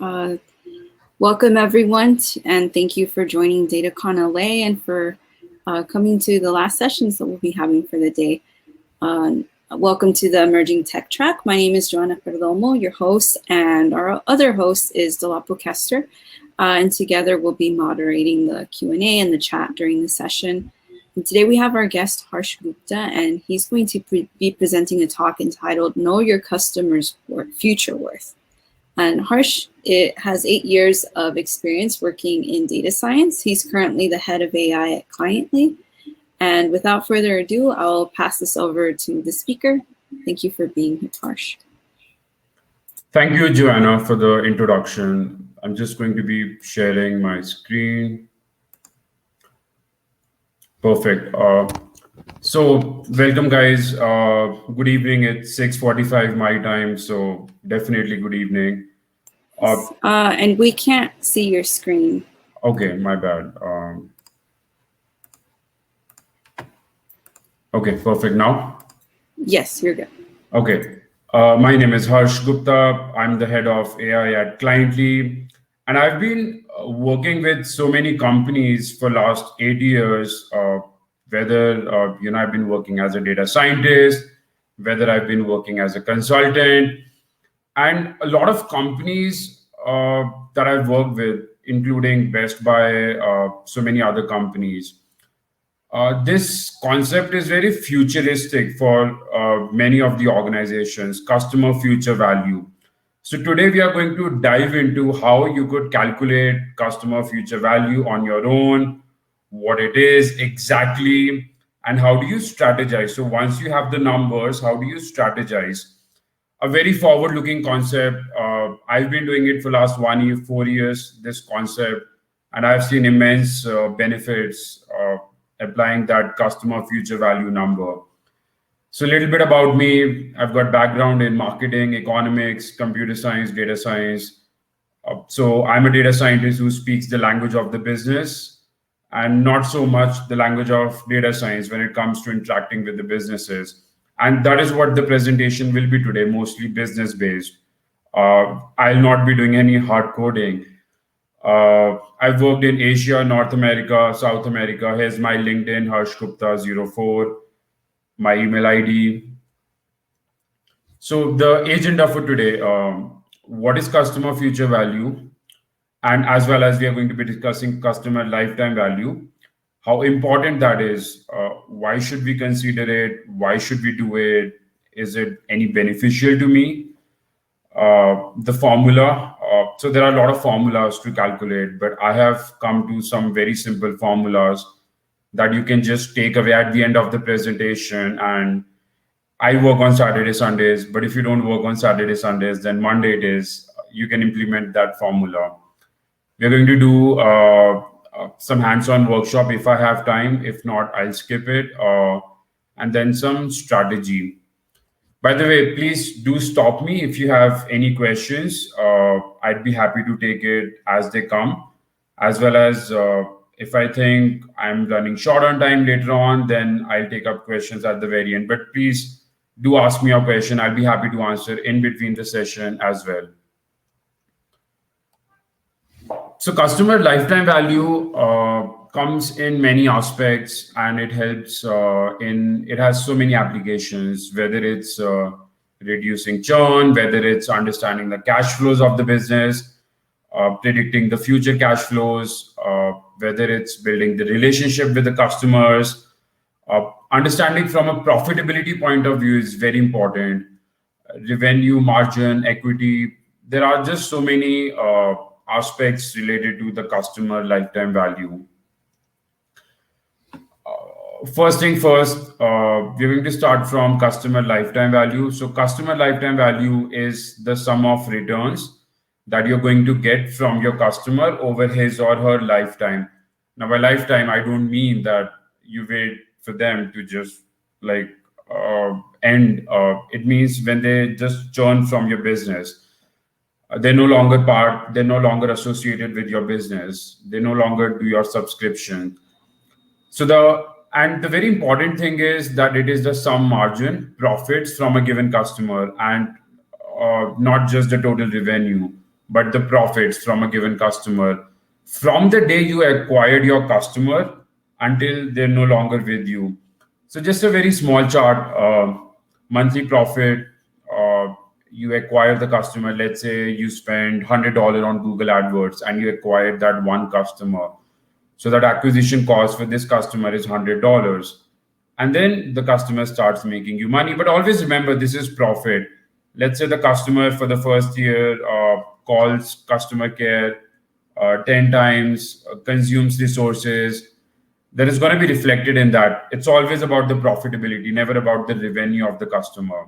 Uh, Welcome everyone, and thank you for joining DataCon LA and for coming to the last sessions that we'll be having for the day. Welcome to the Emerging Tech Track. My name is Joanna Perdomo, your host, and our other host is Dolapo Kester. And together we'll be moderating the Q&A and the chat during the session. And today we have our guest Harsh Gupta, and he's going to be presenting a talk entitled Know Your Customer's Future Worth. And Harsh has 8 years of experience working in data science. He's currently the head of AI at Cliently. And without further ado, I'll pass this over to the speaker. Thank you for being here, Harsh. Thank you, Joanna, for the introduction. I'm just going to be sharing my screen. Perfect. So welcome, guys. Good evening. It's 6:45 my time, so definitely good evening. And we can't see your screen. Okay, my bad. Okay, perfect now. Yes, you're good. Okay. My name is Harsh Gupta. I'm the head of AI at Cliently. And I've been working with so many companies for last 8 years, whether I've been working as a data scientist, whether I've been working as a consultant, and a lot of companies that I've worked with, including Best Buy, so many other companies. This concept is very futuristic for many of the organizations, customer future value. So today we are going to dive into how you could calculate customer future value on your own, what it is exactly, and how do you strategize. So once you have the numbers, how do you strategize? A very forward-looking concept. I've been doing it for last 1 year, 4 years, this concept, and I've seen immense benefits applying that customer future value number. So a little bit about me. I've got background in marketing, economics, computer science, data science. So I'm a data scientist who speaks the language of the business and not so much the language of data science when it comes to interacting with the businesses. And that is what the presentation will be today, mostly business based. I'll not be doing any hard coding. I've worked in Asia, North America, South America. Here's my LinkedIn, Harsh Gupta 04, my email ID. So the agenda for today, what is customer future value? And as well as we are going to be discussing customer lifetime value, how important that is, why should we consider it, why should we do it, is it any beneficial to me? The formula. So there are a lot of formulas to calculate, but I have come to some very simple formulas that you can just take away at the end of the presentation. And I work on Saturday, Sundays, but if you don't work on Saturday, Sundays, then Monday it is, you can implement that formula. We're going to do some hands-on workshop if I have time. If not, I'll skip it. And then some strategy. By the way, please do stop me if you have any questions. I'd be happy to take it as they come, as well as if I think I'm running short on time later on, then I'll take up questions at the very end. But please do ask me your question. I'll be happy to answer in between the session as well. So customer lifetime value comes in many aspects, and it helps it has so many applications, whether it's reducing churn, whether it's understanding the cash flows of the business, predicting the future cash flows, whether it's building the relationship with the customers. Understanding from a profitability point of view is very important. Revenue, margin, equity, there are just so many aspects related to the customer lifetime value. First thing first, we're going to start from customer lifetime value. So customer lifetime value is the sum of returns that you're going to get from your customer over his or her lifetime. Now, by lifetime, I don't mean that you wait for them to just like end. It means when they just churn from your business. They're no longer associated with your business. They no longer do your subscription. So the very important thing is that it is the sum margin profits from a given customer, and not just the total revenue. but the profits from a given customer from the day you acquired your customer until they're no longer with you. So just a very small chart, monthly profit. You acquire the customer. Let's say you spend $100 on Google AdWords and you acquired that one customer. So that acquisition cost for this customer is $100. And then the customer starts making you money. But always remember, this is profit. Let's say the customer for the first year calls customer care 10 times, consumes resources. That is going to be reflected in that. It's always about the profitability, never about the revenue of the customer.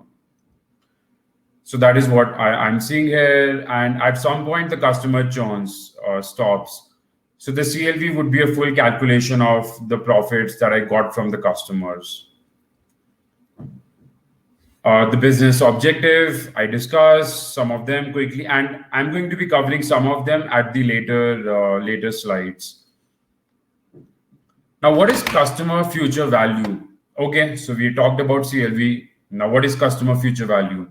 So that is what I'm seeing here. And at some point, the customer churns, stops. So the CLV would be a full calculation of the profits that I got from the customers. The business objective, I discussed some of them quickly, and I'm going to be covering some of them at the later slides. Now, what is customer future value? Okay, so we talked about CLV. Now, what is customer future value?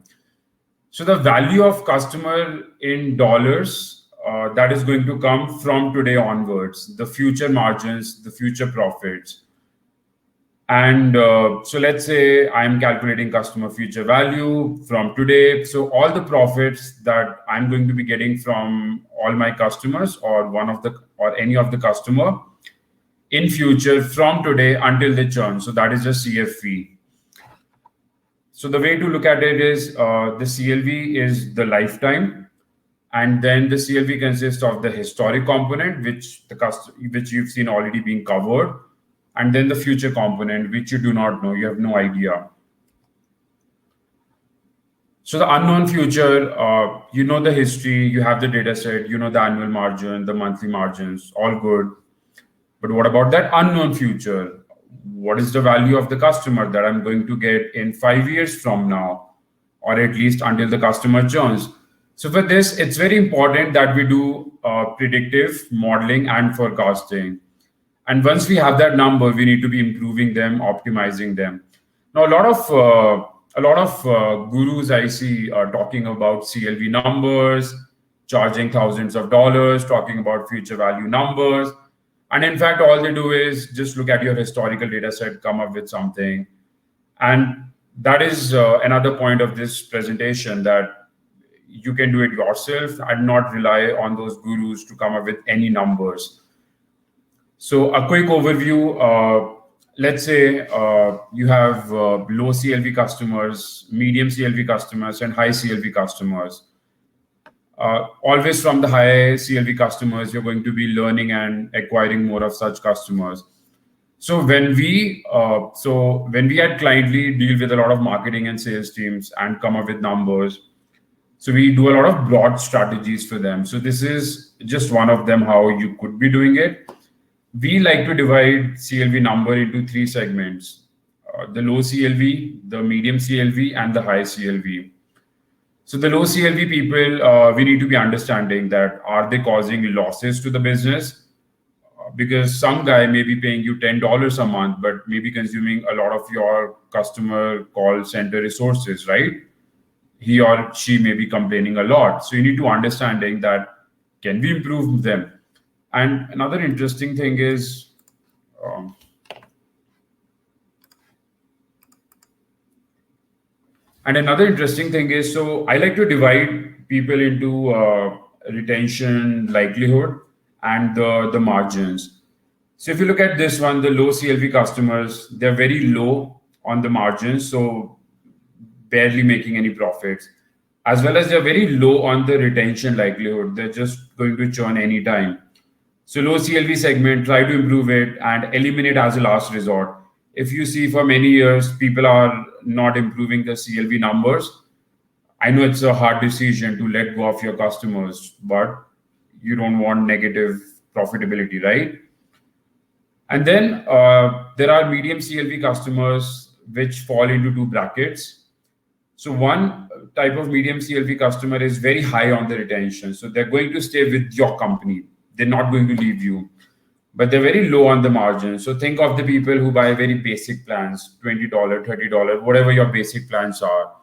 So the value of customer in dollars, that is going to come from today onwards, the future margins, the future profits. And so let's say I'm calculating customer future value from today. So all the profits that I'm going to be getting from all my customers or any of the customer in future from today until they churn. So that is just CFV. So the way to look at it is the CLV is the lifetime, and then the CLV consists of the historic component, which you've seen already being covered, and then the future component, which you do not know, you have no idea. So the unknown future, you know the history, you have the data set, you know the annual margin, the monthly margins, all good. But what about that unknown future? What is the value of the customer that I'm going to get in 5 years from now, or at least until the customer churns? So for this, it's very important that we do predictive modeling and forecasting. And once we have that number, we need to be improving them, optimizing them. Now, a lot of gurus I see are talking about CLV numbers, charging thousands of dollars, talking about future value numbers. And in fact, all they do is just look at your historical data set, come up with something. And that is another point of this presentation, that you can do it yourself and not rely on those gurus to come up with any numbers. So a quick overview, let's say you have low CLV customers, medium CLV customers, and high CLV customers. Always from the high CLV customers, you're going to be learning and acquiring more of such customers. So when we at Cliently deal with a lot of marketing and sales teams and come up with numbers, so we do a lot of broad strategies for them. So this is just one of them, how you could be doing it. We like to divide CLV number into 3 segments: the low CLV, the medium CLV, and the high CLV. So the low CLV people, we need to be understanding that are they causing losses to the business? Because some guy may be paying you $10 a month, but maybe consuming a lot of your customer call center resources, right? He or she may be complaining a lot. So you need to understanding that, can we improve them? And another interesting thing is, so I like to divide people into retention, likelihood, and the margins. So if you look at this one, the low CLV customers, they're very low on the margins, so barely making any profits, as well as they're very low on the retention likelihood. They're just going to churn anytime. So low CLV segment, try to improve it and eliminate as a last resort. If you see for many years, people are not improving the CLV numbers, I know it's a hard decision to let go of your customers, but you don't want negative profitability, right? And then there are medium CLV customers which fall into 2 brackets. So one type of medium CLV customer is very high on the retention. So they're going to stay with your company. They're not going to leave you, but they're very low on the margin. So think of the people who buy very basic plans, $20, $30, whatever your basic plans are.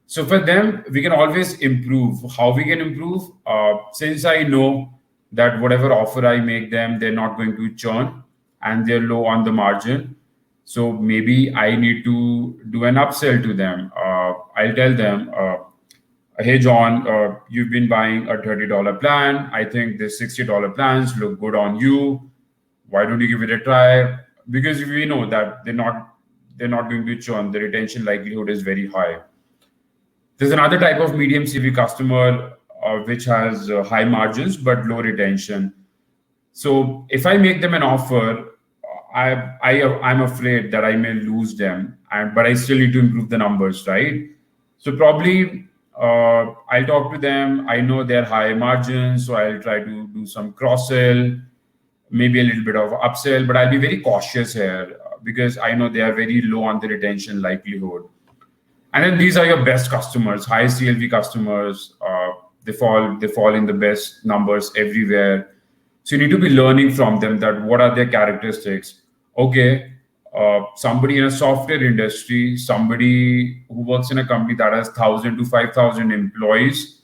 So for them, we can always improve. How we can improve? Since I know that whatever offer I make them, they're not going to churn and they're low on the margin. So maybe I need to do an upsell to them. I'll tell them, hey John, you've been buying a $30 plan. I think the $60 plans look good on you. Why don't you give it a try? Because we know that they're not going to churn. The retention likelihood is very high. There's another type of medium CV customer which has high margins but low retention. So if I make them an offer, I'm afraid that I may lose them, and but I still need to improve the numbers, right? So probably I'll talk to them. I know they're high margins, so I'll try to do some cross sell, maybe a little bit of upsell, but I'll be very cautious here because I know they are very low on the retention likelihood. And then these are your best customers, high CLV customers. They fall in the best numbers everywhere. So you need to be learning from them that what are their characteristics. Okay, somebody in a software industry, somebody who works in a company that has 1,000 to 5,000 employees,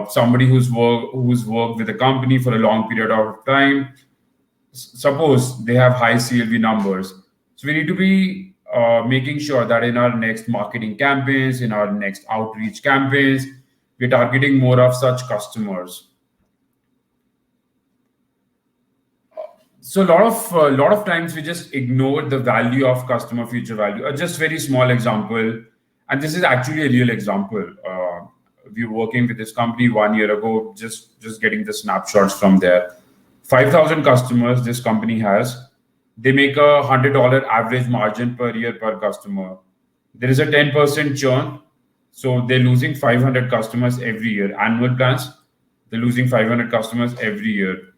somebody who's worked with a company for a long period of time. Suppose they have high CLV numbers. So we need to be making sure that in our next marketing campaigns, in our next outreach campaigns, we're targeting more of such customers. So a lot of times we just ignore the value of customer future value. Just very small example, and this is actually a real example. We were working with this company 1 year ago, just getting the snapshots from there. 5,000 customers this company has. They make $100 average margin per year per customer. There is a 10% churn, so they're losing 500 customers every year. Annual plans, they're losing 500 customers every year.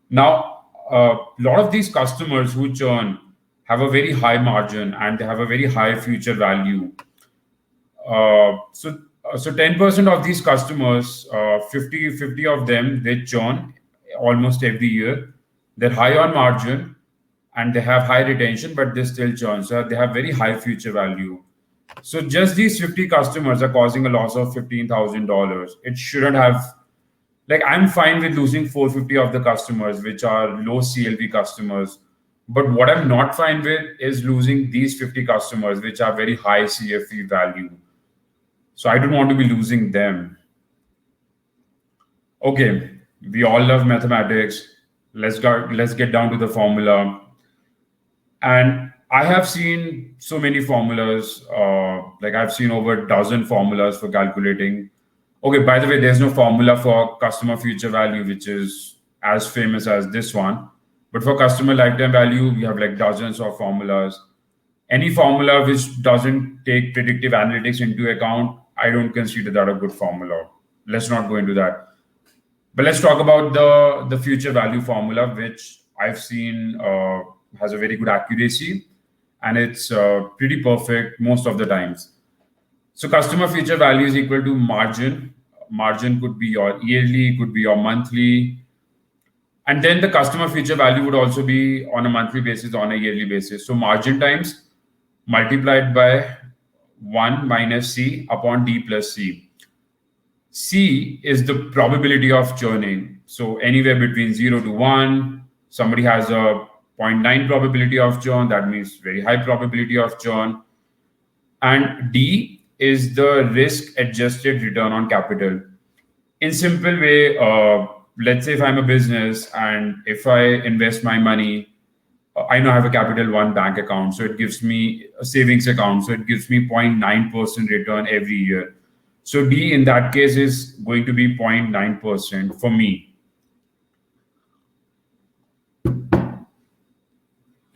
Now, a lot of these customers who churn have a very high margin and they have a very high future value. So 10% of these customers, 50 of them, they churn almost every year. They're high on margin and they have high retention, but they still churn. So they have very high future value. So just these 50 customers are causing a loss of $15,000. It shouldn't have, like, I'm fine with losing 450 of the customers, which are low CLV customers. But what I'm not fine with is losing these 50 customers, which are very high CFV value. So I don't want to be losing them. Okay, we all love mathematics. Let's get down to the formula. And I have seen so many formulas. Like I've seen over a dozen formulas for calculating. Okay, by the way, there's no formula for customer future value, which is as famous as this one. But for customer lifetime value, we have like dozens of formulas. Any formula which doesn't take predictive analytics into account, I don't consider that a good formula. Let's not go into that. But let's talk about the future value formula, which I've seen has a very good accuracy and it's pretty perfect most of the times. So customer future value is equal to margin. Margin could be your yearly, could be your monthly. And then the customer future value would also be on a monthly basis, on a yearly basis. So margin times multiplied by 1 minus C upon D plus C. C is the probability of churning. So anywhere between 0 to 1, somebody has a zero point 0.9 probability of churn. That means very high probability of churn. And D is the risk adjusted return on capital. In simple way, let's say if I'm a business and if I invest my money, I know I have a Capital One bank account, so it gives me a savings account, so it gives me 0.9% return every year. So D in that case is going to be 0.9% for me.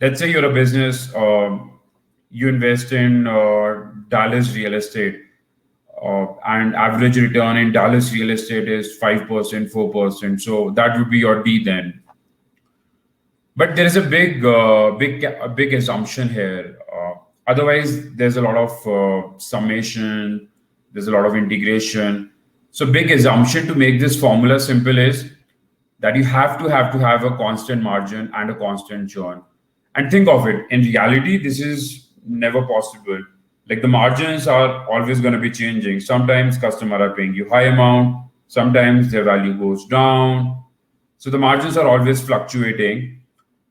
Let's say you're a business, you invest in Dallas real estate, and average return in Dallas real estate is 5%, 4%. So that would be your D then. But there is a big assumption here. Otherwise, there's a lot of summation. There's a lot of integration. So big assumption to make this formula simple is that you have to have a constant margin and a constant churn. And think of it. In reality, this is never possible. Like the margins are always going to be changing. Sometimes customer are paying you high amount, sometimes their value goes down. So the margins are always fluctuating,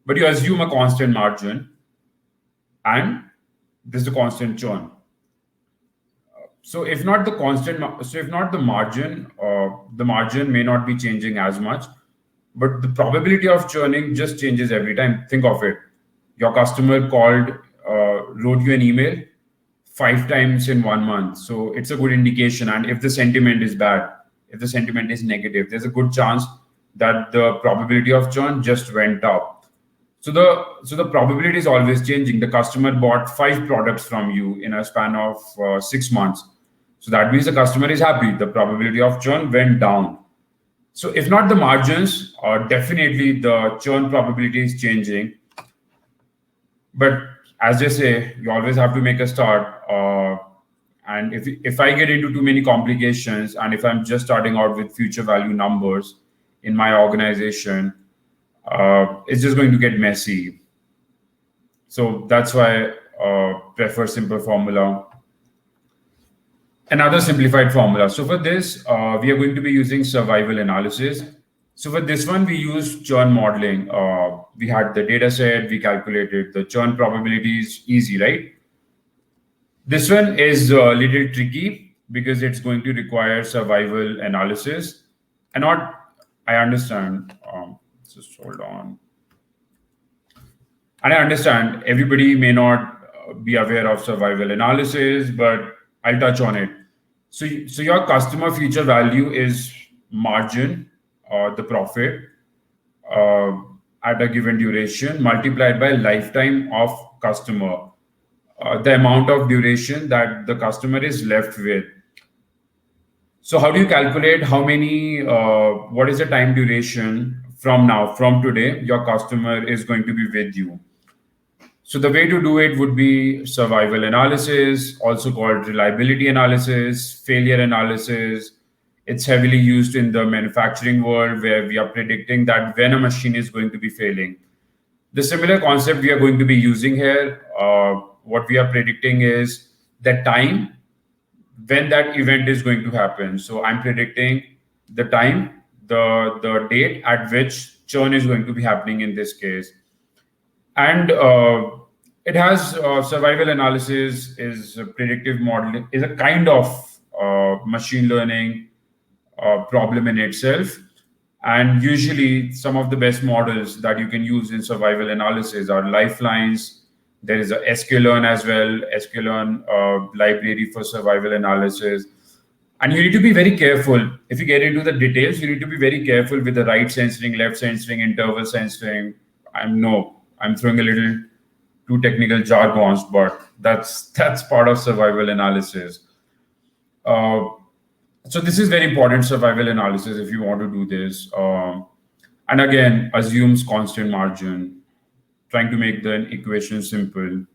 but you assume a constant margin and this is a constant churn. So if not the constant, so if not the margin may not be changing as much, but the probability of churning just changes every time. Think of it. Your customer called, wrote you an email 5 times in 1 month. So it's a good indication. And if the sentiment is bad, if the sentiment is negative, there's a good chance that the probability of churn just went up. So the probability is always changing. The customer bought 5 products from you in a span of 6 months. So that means the customer is happy. The probability of churn went down. So if not the margins, definitely the churn probability is changing. But as they say, you always have to make a start. And if I get into too many complications, and if I'm just starting out with future value numbers in my organization, it's just going to get messy. So that's why prefer simple formula. Another simplified formula. So for this, we are going to be using survival analysis. So for this one, we use churn modeling. We had the data set, we calculated the churn probabilities, easy, right? This one is a little tricky because it's going to require survival analysis. And not, I understand, just hold on. And I understand everybody may not be aware of survival analysis, but I'll touch on it. So your customer future value is margin, the profit, uh, at a given duration multiplied by lifetime of customer, the amount of duration that the customer is left with. So how do you calculate how many, what is the time duration from now, from today, your customer is going to be with you? So the way to do it would be survival analysis, also called reliability analysis, failure analysis. It's heavily used in the manufacturing world where we are predicting that when a machine is going to be failing. The similar concept we are going to be using here, what we are predicting is the time when that event is going to happen. So I'm predicting the time, the date at which churn is going to be happening in this case. And it has survival analysis is a predictive modeling, is a kind of machine learning problem in itself. And usually some of the best models that you can use in survival analysis are lifelines. There is a sklearn as well, sklearn library for survival analysis. And you need to be very careful. If you get into the details, you need to be very careful with the right censoring, left censoring, interval censoring. I'm throwing a little too technical jargons, but that's part of survival analysis. Uh, so this is very important survival analysis if you want to do this. And again, assumes constant margin, trying to make the equation simple.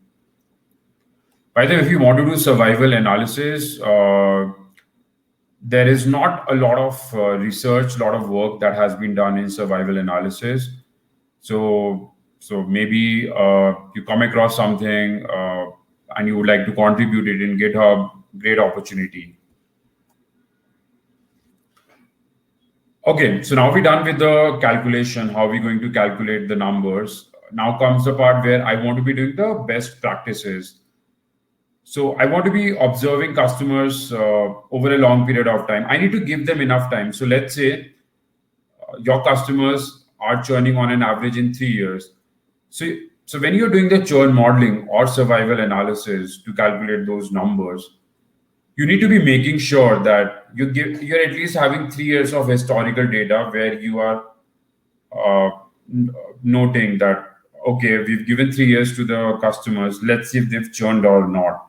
By the way, if you want to do survival analysis, there is not a lot of research, a lot of work that has been done in survival analysis. So maybe you come across something and you would like to contribute it in GitHub, great opportunity. Okay, so now we're done with the calculation, how we're going to calculate the numbers. Now comes the part where I want to be doing the best practices. So I want to be observing customers over a long period of time. I need to give them enough time. So let's say your customers are churning on an average in 3 years. So when you're doing the churn modeling or survival analysis to calculate those numbers, you need to be making sure that you're at least having 3 years of historical data where you are uh, noting that, okay, we've given 3 years to the customers. Let's see if they've churned or not.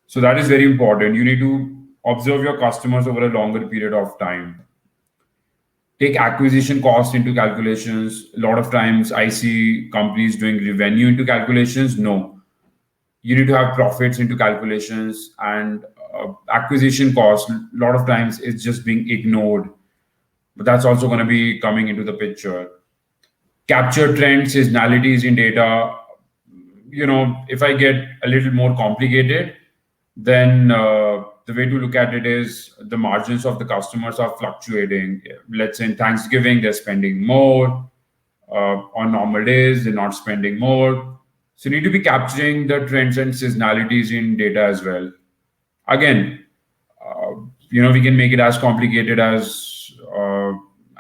So that is very important. You need to observe your customers over a longer period of time. Take acquisition cost into calculations. A lot of times I see companies doing revenue into calculations. No, you need to have profits into calculations, and acquisition cost, a lot of times it's just being ignored. But that's also going to be coming into the picture. Capture trends, seasonalities in data. If I get a little more complicated, Then the way to look at it is the margins of the customers are fluctuating. Let's say in Thanksgiving, they're spending more. On normal days, they're not spending more. So you need to be capturing the trends and seasonalities in data as well. Again, uh, we can make it as complicated as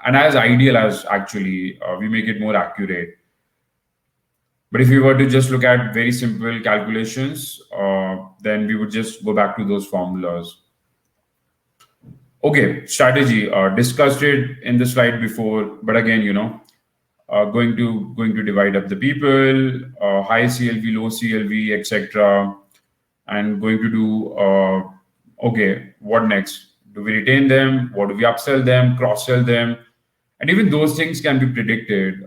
and as ideal as actually we make it more accurate. But if we were to just look at very simple calculations, then we would just go back to those formulas. Okay, strategy. Discussed it in the slide before, but again, going to divide up the people, high CLV, low CLV, etc., and going to do okay. What next? Do we retain them? What do we upsell them? Cross sell them? And even those things can be predicted.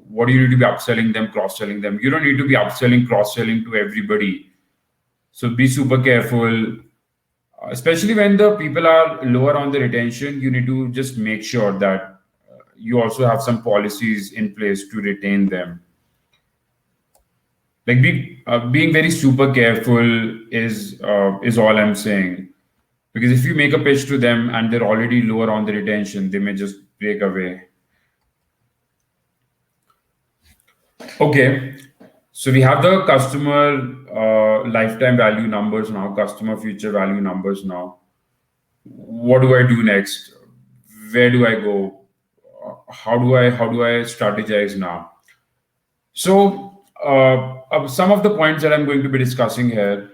What do you need to be upselling them, cross selling them? You don't need to be upselling, cross selling to everybody. So be super careful, especially when the people are lower on the retention. You need to just make sure that you also have some policies in place to retain them. Like being very super careful is all I'm saying. Because if you make a pitch to them and they're already lower on the retention, they may just break away. Okay, so we have the customer lifetime value numbers now, customer future value numbers now. What do I do next? Where do I go? How do I strategize now? So some of the points that I'm going to be discussing here,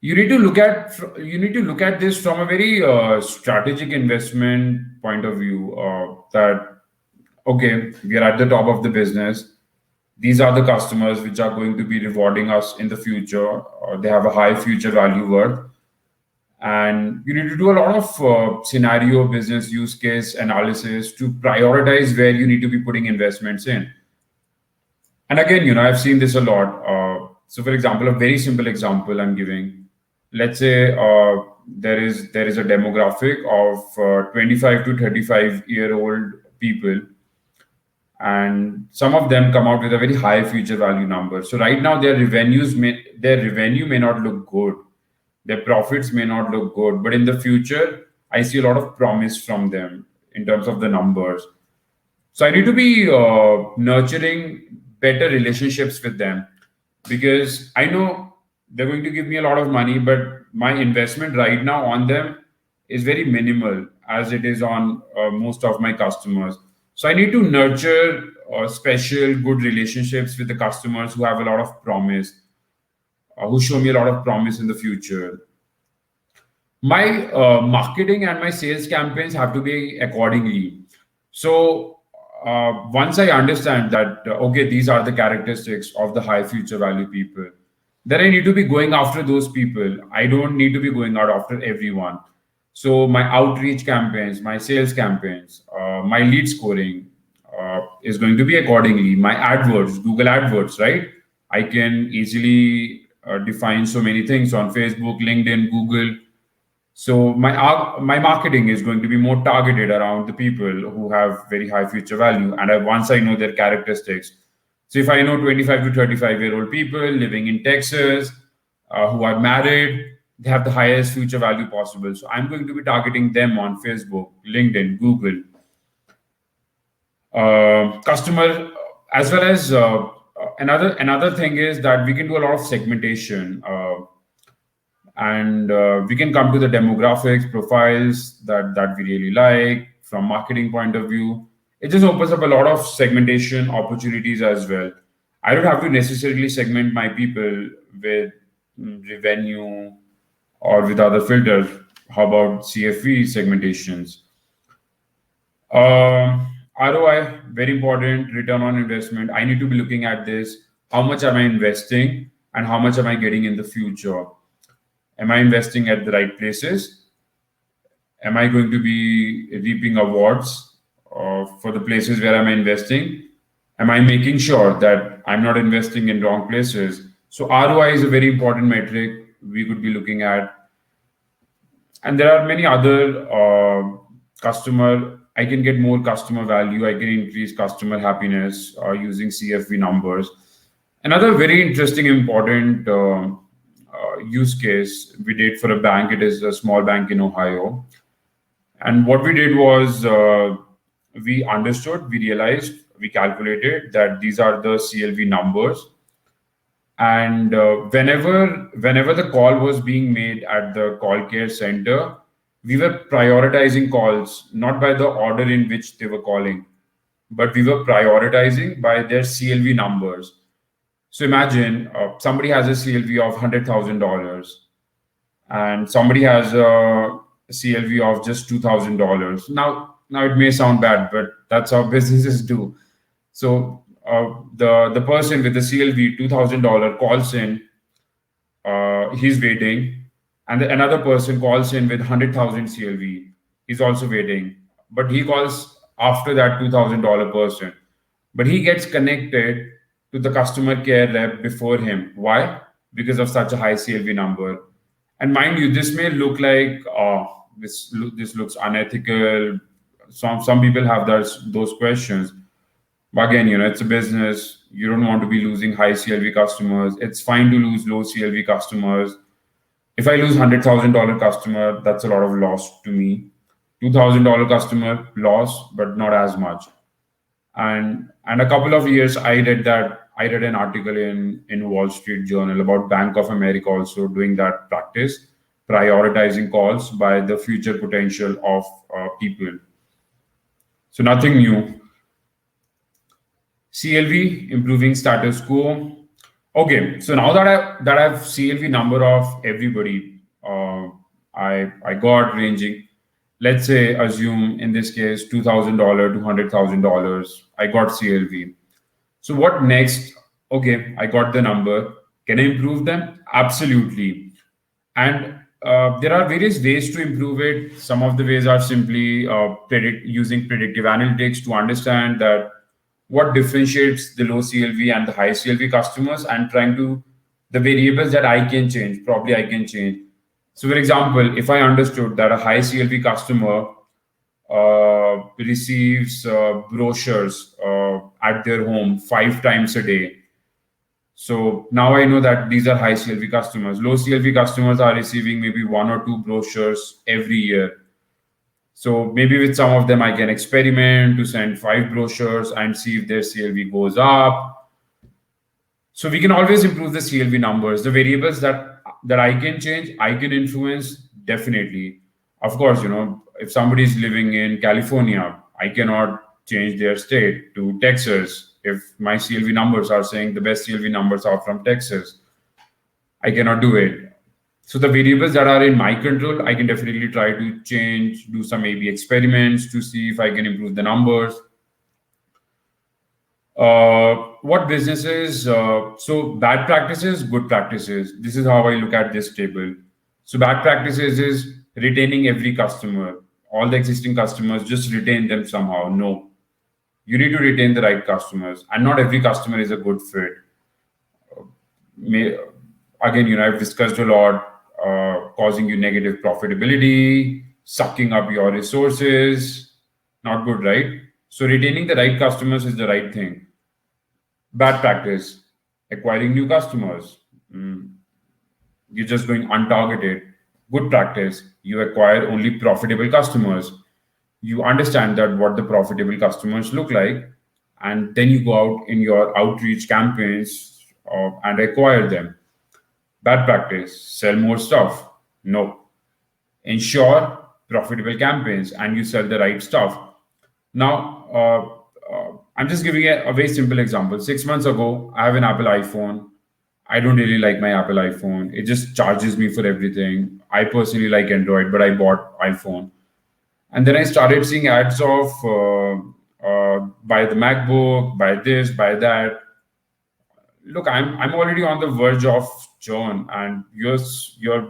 you need to look at this from a very strategic investment point of view. That okay, we are at the top of the business. These are the customers which are going to be rewarding us in the future. They have a high future value worth, and you need to do a lot of scenario business use case analysis to prioritize where you need to be putting investments in. And again, I've seen this a lot. So for example, a very simple example I'm giving, let's say there is a demographic of 25 to 35-year-old people, and some of them come out with a very high future value number. So right now their revenue may not look good, their profits may not look good, but in the future I see a lot of promise from them in terms of the numbers. So I need to be nurturing better relationships with them, because I know they're going to give me a lot of money, but my investment right now on them is very minimal as it is on most of my customers. So I need to nurture special good relationships with the customers who have a lot of promise, who show me a lot of promise in the future. My marketing and my sales campaigns have to be accordingly. So once I understand that, okay, these are the characteristics of the high future value people, then I need to be going after those people. I don't need to be going out after everyone. So my outreach campaigns, my sales campaigns, my lead scoring is going to be accordingly. My AdWords, Google AdWords, right? I can easily define so many things on Facebook, LinkedIn, Google. So my marketing is going to be more targeted around the people who have very high future value, and once I know their characteristics. So if I know 25 to 35-year-old people living in Texas, who are married, they have the highest future value possible. So I'm going to be targeting them on Facebook, LinkedIn, Google, customer, as well as another thing is that we can do a lot of segmentation. And we can come to the demographics profiles that we really like from marketing point of view. It just opens up a lot of segmentation opportunities as well. I don't have to necessarily segment my people with revenue or with other filters. How about CFV segmentations? ROI, very important. Return on investment, I need to be looking at this. How much am I investing and how much am I getting in the future? Am I investing at the right places? Am I going to be reaping awards for the places where I'm investing? Am I making sure that I'm not investing in wrong places? So ROI is a very important metric we could be looking at. And there are many other customer. I can get more customer value. I can increase customer happiness using CFV numbers. Another very interesting, important use case we did for a bank. It is a small bank in Ohio. And what we did was we understood, we realized, we calculated that these are the CLV numbers. And whenever the call was being made at the call care center, we were prioritizing calls not by the order in which they were calling, but we were prioritizing by their CLV numbers. So imagine somebody has a CLV of $100,000 and somebody has a CLV of just $2,000. Now it may sound bad, but that's how businesses do. So the person with the CLV $2,000 calls in, he's waiting, and another person calls in with 100,000 CLV. He's also waiting, but he calls after that $2,000 person, but he gets connected to the customer care rep before him. Why? Because of such a high CLV number. And mind you, this may look like this looks unethical. Some people have those questions. But again, it's a business. You don't want to be losing high CLV customers. It's fine to lose low CLV customers. If I lose $100,000 customer, that's a lot of loss to me. $2,000 customer loss, but not as much. And a couple of years, I read an article in Wall Street Journal about Bank of America also doing that practice, prioritizing calls by the future potential of people. So nothing new. CLV improving status quo. Okay, so now that I've CLV number of everybody, I got ranging. Let's say assume in this case $2,000 to $100,000. I got CLV. So what next? Okay, I got the number. Can I improve them? Absolutely. And there are various ways to improve it. Some of the ways are simply using predictive analytics to understand that what differentiates the low CLV and the high CLV customers, and trying to the variables that I can change, probably I can change. So, for example, if I understood that a high CLV customer receives brochures at their home 5 times a day. So now I know that these are high CLV customers. Low CLV customers are receiving maybe 1 or 2 brochures every year. So maybe with some of them, I can experiment to send 5 brochures and see if their CLV goes up. So we can always improve the CLV numbers. The variables that I can change, I can influence, definitely. Of course, if somebody is living in California, I cannot change their state to Texas. If my CLV numbers are saying the best CLV numbers are from Texas, I cannot do it. So the variables that are in my control, I can definitely try to change, do some maybe experiments to see if I can improve the numbers. What businesses? So bad practices, good practices. This is how I look at this table. So bad practices is retaining every customer, all the existing customers, just retain them somehow. No, you need to retain the right customers, and not every customer is a good fit. Again, I've discussed a lot, causing you negative profitability, sucking up your resources. Not good, right? So retaining the right customers is the right thing. Bad practice, acquiring new customers. You're just going untargeted. Good practice, you acquire only profitable customers. You understand that what the profitable customers look like, and then you go out in your outreach campaigns and acquire them. Bad practice, sell more stuff. No. Ensure profitable campaigns and you sell the right stuff. Now, I'm just giving a very simple example. 6 months ago, I have an Apple iPhone. I don't really like my Apple iPhone. It just charges me for everything. I personally like Android, but I bought iPhone. And then I started seeing ads of buy the MacBook, buy this, buy that. Look, I'm already on the verge of churn, and you're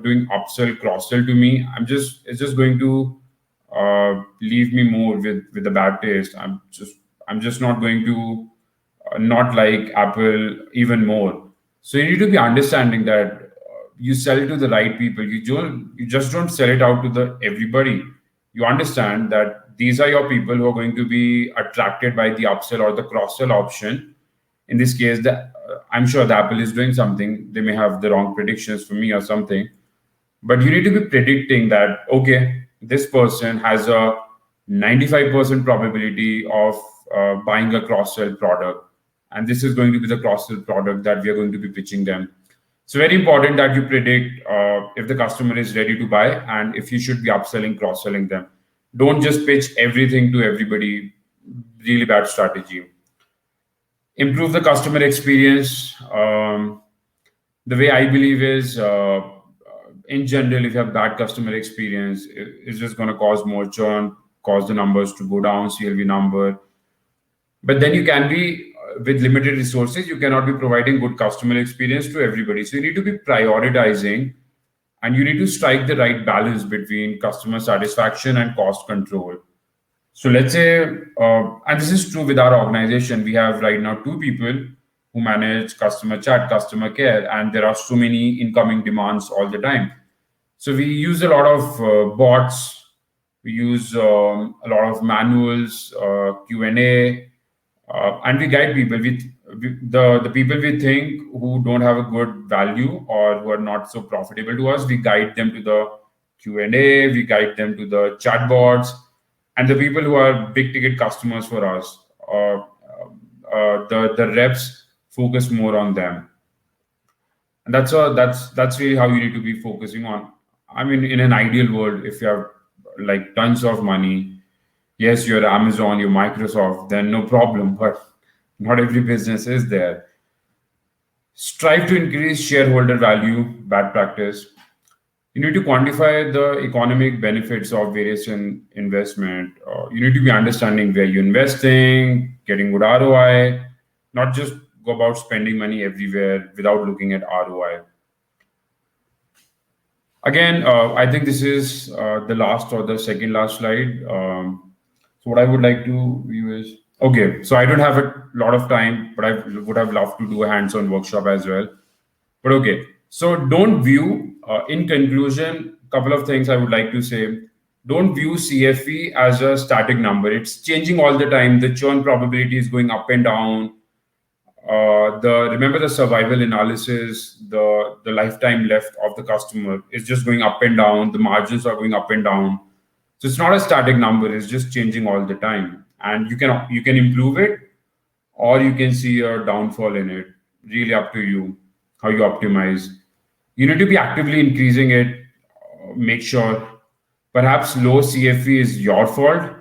doing upsell, cross sell to me. It's just going to leave me more with a bad taste. I'm just not going to not like Apple even more. So you need to be understanding that you sell it to the right people. You just don't sell it out to the everybody. You understand that these are your people who are going to be attracted by the upsell or the cross sell option. In this case, I'm sure the Apple is doing something. They may have the wrong predictions for me or something, but you need to be predicting that, okay, this person has a 95% probability of buying a cross sell product, and this is going to be the cross sell product that we are going to be pitching them. So very important that you predict if the customer is ready to buy and if you should be upselling, cross selling them. Don't just pitch everything to everybody. Really bad strategy. Improve the customer experience. The way I believe is, in general, if you have bad customer experience, it's just going to cause more churn, cause the numbers to go down, CLV number. But then you can be, with limited resources, you cannot be providing good customer experience to everybody. So you need to be prioritizing, and you need to strike the right balance between customer satisfaction and cost control. So let's say, and this is true with our organization, we have right now two people who manage customer chat, customer care, and there are so many incoming demands all the time. So we use a lot of bots, we use a lot of manuals, Q&A, and we guide people with the people we think who don't have a good value or who are not so profitable to us. We guide them to the Q&A, we guide them to the chatbots, and the people who are big ticket customers for us, the reps focus more on them. And that's really how you need to be focusing on. I mean, in an ideal world, if you have like tons of money, yes, you're Amazon, you're Microsoft, then no problem. But not every business is there. Strive to increase shareholder value, bad practice. You need to quantify the economic benefits of various investment. You need to be understanding where you're investing, getting good ROI, not just go about spending money everywhere without looking at ROI. Again, I think this is the last or the second last slide. So what I would like to view is, okay, so I don't have a lot of time, but I would have loved to do a hands-on workshop as well. But okay, so don't view, in conclusion, a couple of things I would like to say. Don't view CFV as a static number. It's changing all the time. The churn probability is going up and down. Remember the survival analysis, the lifetime left of the customer is just going up and down. The margins are going up and down. So it's not a static number. It's just changing all the time, and you can improve it, or you can see a downfall in it. Really up to you how you optimize. You need to be actively increasing it. Make sure perhaps low CFV is your fault.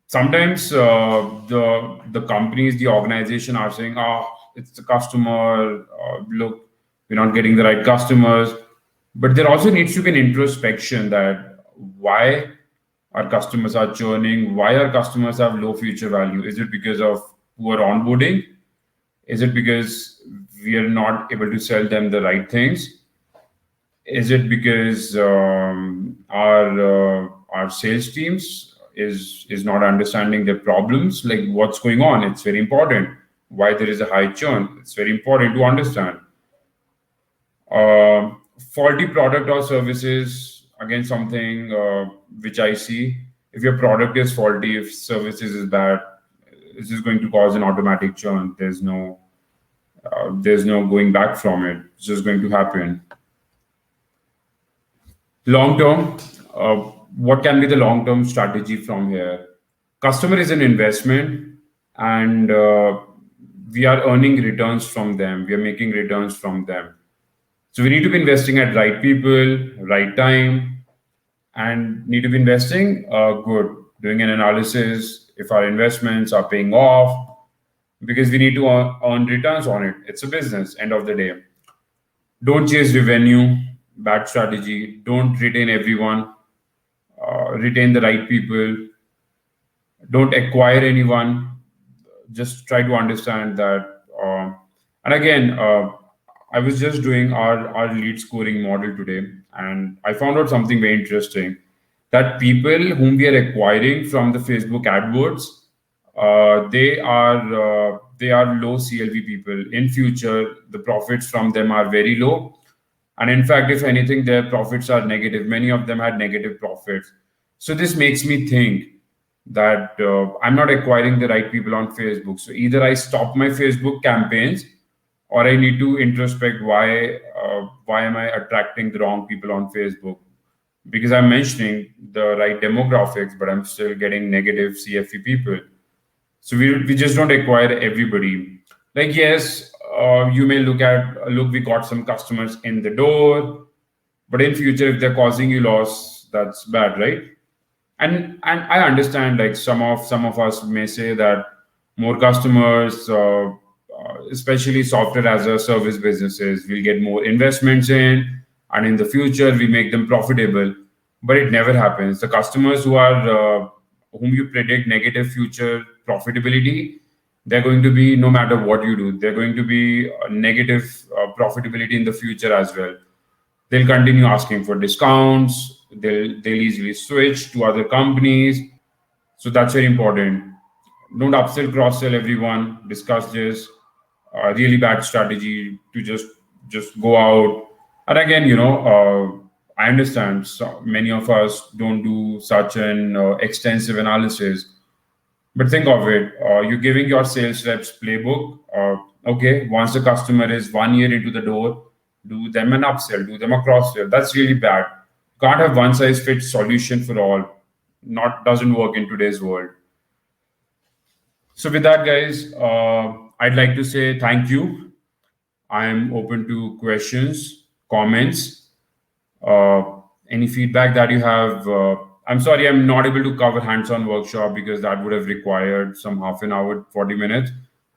Sometimes the companies, the organization are saying, "Oh, it's the customer. Look, we're not getting the right customers." But there also needs to be an introspection that why our customers are churning, why our customers have low future value. Is it because of poor onboarding? Is it because we are not able to sell them the right things? Is it because our sales teams is not understanding their problems? Like, what's going on? It's very important. Why there is a high churn? It's very important to understand. Faulty product or services, again, something which I see. If your product is faulty, if services is bad, this is going to cause an automatic churn. There's no going back from it. It's just going to happen. Long term, what can be the long term strategy from here? Customer is an investment, and we are earning returns from them. We are making returns from them. So we need to be investing at right people, right time, and need to be investing good, doing an analysis if our investments are paying off, because we need to earn returns on it. It's a business, end of the day. Don't chase revenue, bad strategy. Don't retain everyone. Retain the right people. Don't acquire anyone. Just try to understand that. And again, I was just doing our lead scoring model today, and I found out something very interesting, that people whom we are acquiring from the Facebook AdWords, they are low CLV people. In future, the profits from them are very low. And in fact, if anything, their profits are negative. Many of them had negative profits. So this makes me think that I'm not acquiring the right people on Facebook. So either I stop my Facebook campaigns, or I need to introspect why am I attracting the wrong people on Facebook, because I'm mentioning the right demographics, but I'm still getting negative CFE people. So we just don't acquire everybody. Like, yes, you may look, we got some customers in the door, but in future, if they're causing you loss, that's bad, right? And I understand, like, some of us may say that more customers, especially software as a service businesses, will get more investments in, and in the future we make them profitable. But it never happens. The customers whom you predict negative future profitability, they're going to be, no matter what you do, they're going to be negative profitability in the future as well. They'll continue asking for discounts. They'll easily switch to other companies. So that's very important. Don't upsell, cross sell everyone. Discuss this. Really bad strategy to just go out. And again, I understand so many of us don't do such an extensive analysis, but think of it, you're giving your sales reps playbook. Okay, once the customer is 1 year into the door, do them an upsell, do them a cross sell. That's really bad. Can't have one size fits solution for all. Not doesn't work in today's world. So with that, guys, I'd like to say thank you. I'm open to questions, comments, uh, any feedback that you have. I'm sorry, I'm not able to cover hands-on workshop because that would have required some half an hour, 40 minutes,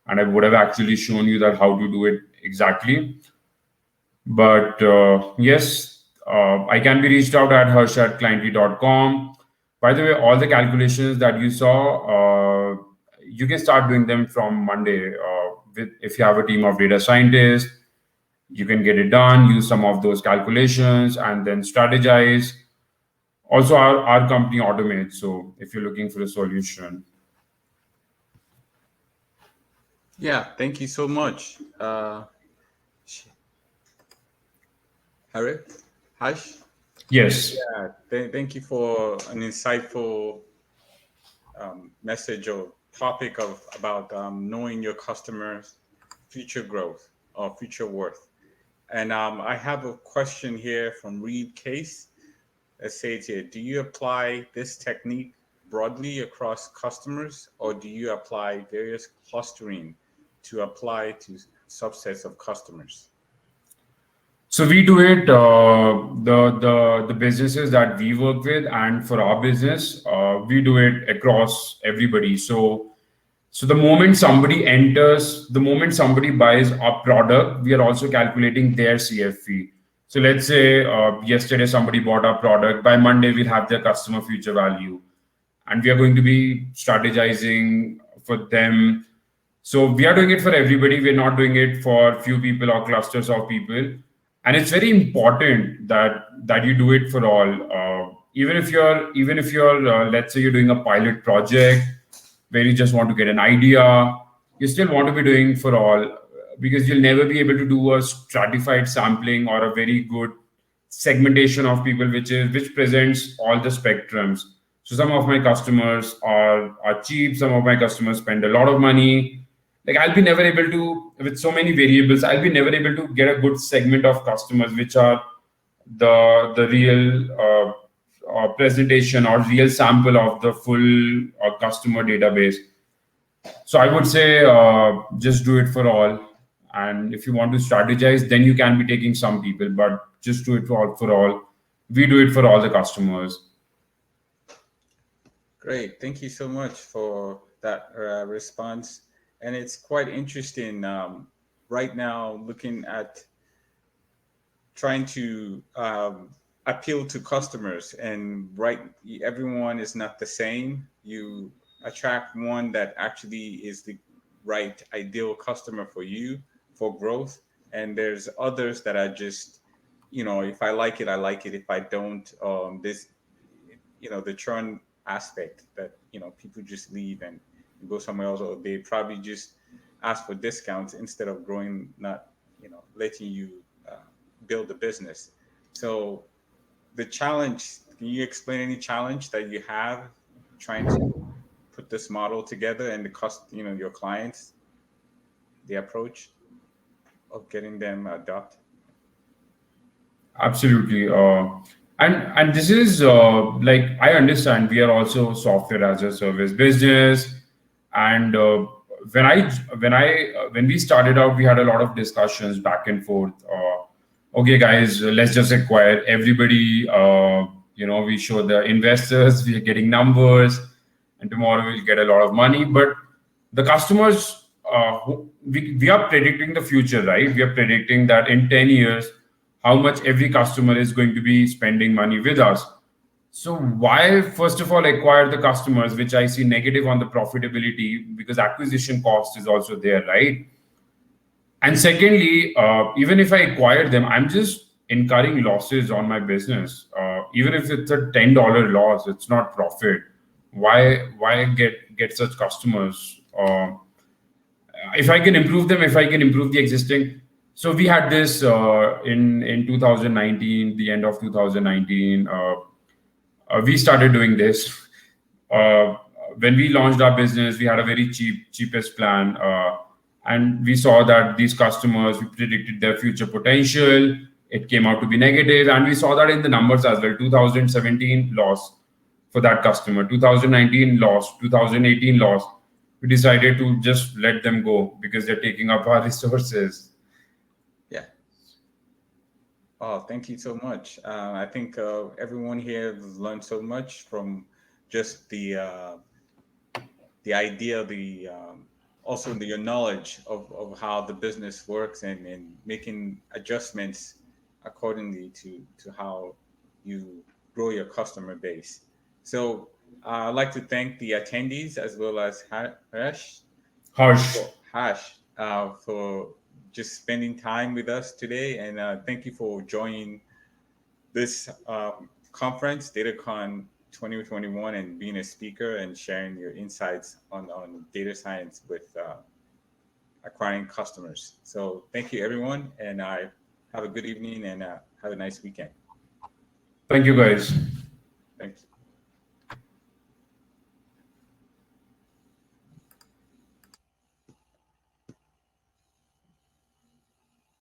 and I would have actually shown you that how to do it exactly. But yes, I can be reached out at harsh@cliently.com. By the way, all the calculations that you saw, you can start doing them from Monday. If you have a team of data scientists, you can get it done, use some of those calculations, and then strategize. Also, our company automates. So if you're looking for a solution. Yeah, thank you so much, Harry, Hash. Yes. Yeah, thank you for an insightful message or topic of about knowing your customers' future growth or future worth. And I have a question here from Reed Case that says here, do you apply this technique broadly across customers, or do you apply various clustering to apply to subsets of customers? So we do it, the businesses that we work with, and for our business, we do it across everybody. So the moment somebody buys our product, we are also calculating their CFP. So let's say yesterday somebody bought our product. By Monday, we'll have their customer future value, and we are going to be strategizing for them. So we are doing it for everybody. We're not doing it for few people or clusters of people. And it's very important that you do it for all. Even if you're let's say you're doing a pilot project where you just want to get an idea, you still want to be doing for all, because you'll never be able to do a stratified sampling or a very good segmentation of people which presents all the spectrums. So some of my customers are cheap, some of my customers spend a lot of money. Like, I'll be never able to, with so many variables, I'll be never able to get a good segment of customers which are the real presentation or real sample of the full customer database. So I would say just do it for all. And if you want to strategize, then you can be taking some people, but just do it for all. We do it for all the customers. Great. Thank you so much for that response. And it's quite interesting right now looking at trying to appeal to customers, and right, everyone is not the same. You attract one that actually is the right ideal customer for you for growth, and there's others that are just, if I like it, I like it. If I don't, this, the churn aspect that people just leave and go somewhere else, or they probably just ask for discounts instead of growing, not letting you build a business. So the challenge, can you explain any challenge that you have trying to put this model together and the cost, your clients, the approach? getting them adopted. Absolutely. And this is like I understand we are also software as a service business, and when we started out, we had a lot of discussions back and forth. Okay, guys, let's just acquire everybody. We show the investors we are getting numbers, and tomorrow we'll get a lot of money. But the customers, we are predicting the future, right? We are predicting that in 10 years, how much every customer is going to be spending money with us. So why, first of all, acquire the customers, which I see negative on the profitability because acquisition cost is also there, right? And secondly, even if I acquire them, I'm just incurring losses on my business. Even if it's a $10 loss, it's not profit. Why get such customers? If I can improve them, if I can improve the existing. So we had this in 2019, the end of 2019. We started doing this. Uh, when we launched our business, we had a very cheapest plan, and we saw that these customers, we predicted their future potential. It came out to be negative, and we saw that in the numbers as well. 2017 loss for that customer, 2019 loss, 2018 loss. We decided to just let them go because they're taking up our resources. Yeah. Oh, thank you so much. I think everyone here has learned so much from just the idea, the also your knowledge of how the business works and making adjustments accordingly to how you grow your customer base. So I'd like to thank the attendees as well as Harsh. Hash for just spending time with us today, and thank you for joining this conference, DataCon 2021, and being a speaker and sharing your insights on data science with acquiring customers. So thank you, everyone, and have a good evening and have a nice weekend. Thank you, guys. Thank you.